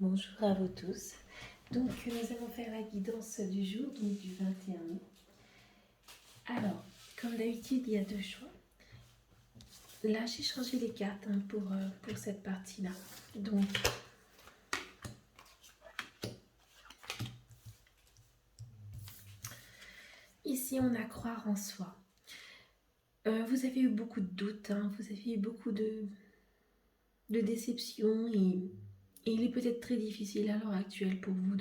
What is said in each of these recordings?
Bonjour à vous tous. Donc nous allons faire la guidance du jour, donc du 21 mai. Alors, comme d'habitude, il y a deux choix. Là, j'ai changé les cartes pour cette partie-là. Donc, ici, on a croire en soi. Vous avez eu beaucoup de doutes, vous avez eu beaucoup de déceptions et il est peut-être très difficile à l'heure actuelle pour vous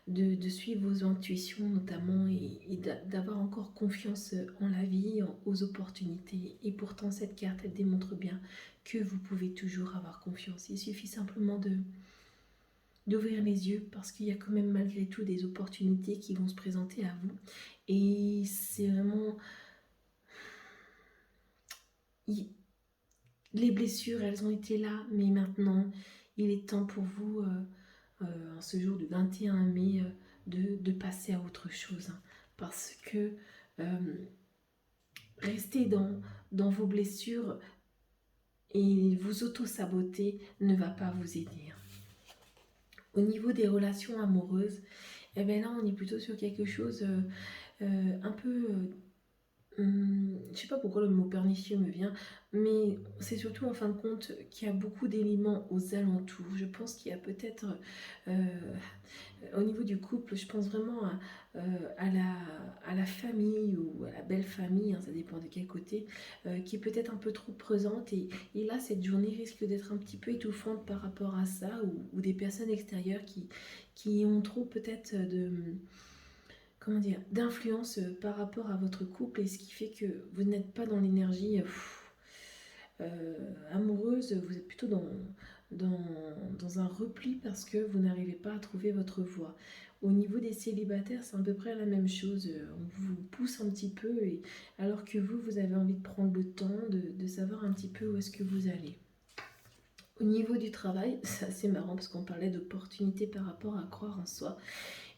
de suivre vos intuitions notamment et d'avoir encore confiance en la vie, aux opportunités. Et pourtant, cette carte, elle démontre bien que vous pouvez toujours avoir confiance. Il suffit simplement d'ouvrir les yeux parce qu'il y a quand même malgré tout des opportunités qui vont se présenter à vous. Et c'est vraiment... Les blessures, elles ont été là, mais maintenant, il est temps pour vous, en ce jour du 21 mai, de passer à autre chose. Parce que rester dans vos blessures et vous auto-saboter ne va pas vous aider. Au niveau des relations amoureuses, eh bien là, on est plutôt sur quelque chose un peu... je sais pas pourquoi le mot pernicieux me vient, mais c'est surtout en fin de compte qu'il y a beaucoup d'éléments aux alentours. Je pense qu'il y a peut-être au niveau du couple, je pense vraiment à la famille ou à la belle famille, ça dépend de quel côté, qui est peut-être un peu trop présente. Et là, cette journée risque d'être un petit peu étouffante par rapport à ça, ou des personnes extérieures qui ont trop peut-être comment dire, d'influence par rapport à votre couple, et ce qui fait que vous n'êtes pas dans l'énergie amoureuse, vous êtes plutôt dans un repli parce que vous n'arrivez pas à trouver votre voie. Au niveau des célibataires, c'est à peu près la même chose. On vous pousse un petit peu, alors que vous avez envie de prendre le temps de savoir un petit peu où est-ce que vous allez. Au niveau du travail, c'est assez marrant parce qu'on parlait d'opportunités par rapport à croire en soi.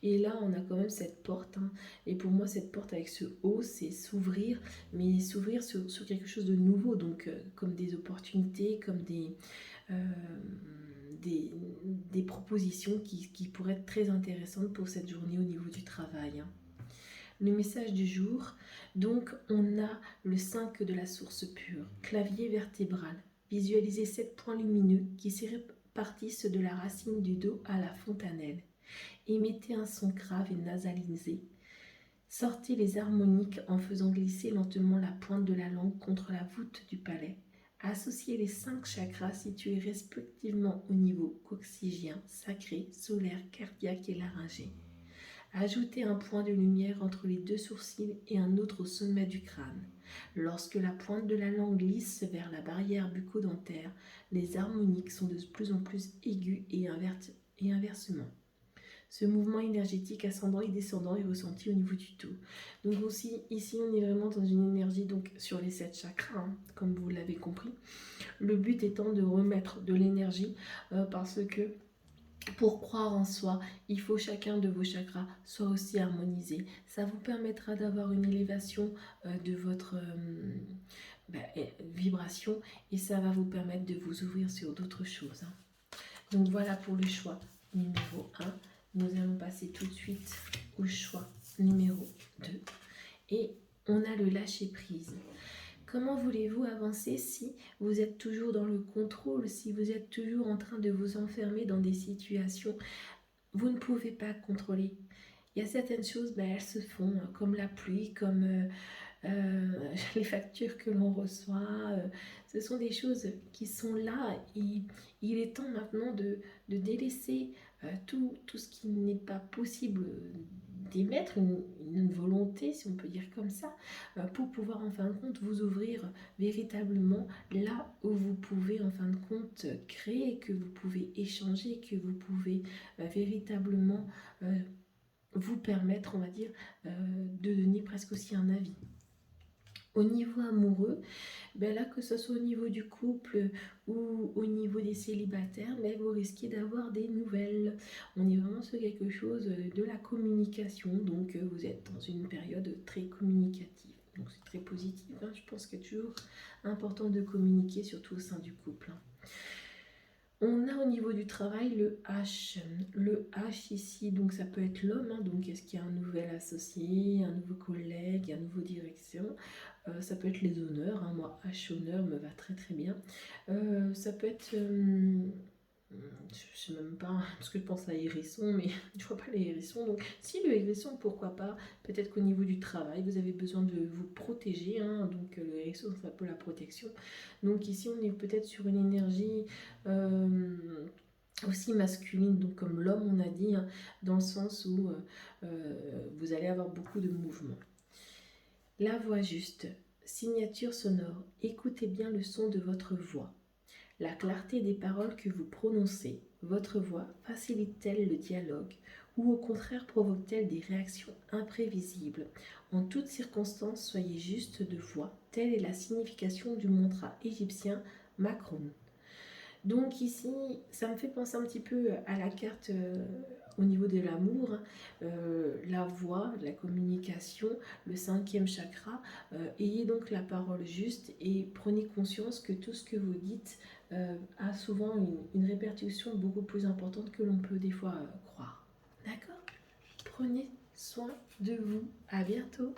Et là, on a quand même cette porte. Et pour moi, cette porte avec ce haut, c'est s'ouvrir, mais s'ouvrir sur quelque chose de nouveau. Donc, comme des opportunités, comme euh, des, des propositions qui pourraient être très intéressantes pour cette journée au niveau du travail. Le message du jour, donc on a le 5 de la source pure, clavier vertébral. Visualisez 7 points lumineux qui se répartissent de la racine du dos à la fontanelle. Émettez un son grave et nasalisé. Sortez les harmoniques en faisant glisser lentement la pointe de la langue contre la voûte du palais. Associez les 5 chakras situés respectivement au niveau coccygien, sacré, solaire, cardiaque et laryngé. Ajoutez un point de lumière entre les deux sourcils et un autre au sommet du crâne. Lorsque la pointe de la langue glisse vers la barrière bucco-dentaire, les harmoniques sont de plus en plus aiguës et inversement. Ce mouvement énergétique ascendant et descendant est ressenti au niveau du dos. Donc aussi, ici, on est vraiment dans une énergie donc sur les 7 chakras, comme vous l'avez compris. Le but étant de remettre de l'énergie parce que pour croire en soi, il faut chacun de vos chakras soit aussi harmonisé. Ça vous permettra d'avoir une élévation de votre vibration, et ça va vous permettre de vous ouvrir sur d'autres choses. Donc voilà pour le choix numéro 1. Nous allons passer tout de suite au choix numéro 2. Et on a le lâcher prise. Comment voulez-vous avancer si vous êtes toujours dans le contrôle, si vous êtes toujours en train de vous enfermer dans des situations vous ne pouvez pas contrôler? Il y a certaines choses, elles se font, comme la pluie, comme les factures que l'on reçoit. Ce sont des choses qui sont là, et il est temps maintenant de délaisser tout ce qui n'est pas possible d'émettre, une volonté, si on peut dire comme ça, pour pouvoir en fin de compte vous ouvrir véritablement là où vous pouvez en fin de compte créer, que vous pouvez échanger, que vous pouvez véritablement vous permettre, on va dire, de donner presque aussi un avis. Au niveau amoureux, là, que ce soit au niveau du couple ou au niveau des célibataires, vous risquez d'avoir des nouvelles. On est vraiment sur quelque chose de la communication, donc vous êtes dans une période très communicative. Donc c'est très positif, je pense que c'est toujours important de communiquer, surtout au sein du couple. On a au niveau du travail le H. Le H ici, donc ça peut être l'homme, hein, donc est-ce qu'il y a un nouvel associé, un nouveau collègue, un nouveau direction. Ça peut être les honneurs, hein, moi H honneur me va très très bien. Ça peut être... je sais même pas, parce que je pense à hérisson, mais je vois pas les hérissons. Donc, si le hérisson, pourquoi pas. Peut-être qu'au niveau du travail, vous avez besoin de vous protéger. Hein, donc, le hérisson, c'est un peu la protection. Donc, ici, on est peut-être sur une énergie aussi masculine, donc comme l'homme, on a dit, hein, dans le sens où vous allez avoir beaucoup de mouvements. La voix juste, signature sonore. Écoutez bien le son de votre voix. La clarté des paroles que vous prononcez, votre voix, facilite-t-elle le dialogue ou au contraire provoque-t-elle des réactions imprévisibles? En toutes circonstances, soyez juste de voix. Telle est la signification du mantra égyptien Makron. Donc ici, ça me fait penser un petit peu à la carte au niveau de l'amour, la voix, la communication, le cinquième chakra. Ayez donc la parole juste et prenez conscience que tout ce que vous dites a souvent une répercussion beaucoup plus importante que l'on peut des fois croire. D'accord? Prenez soin de vous. À bientôt.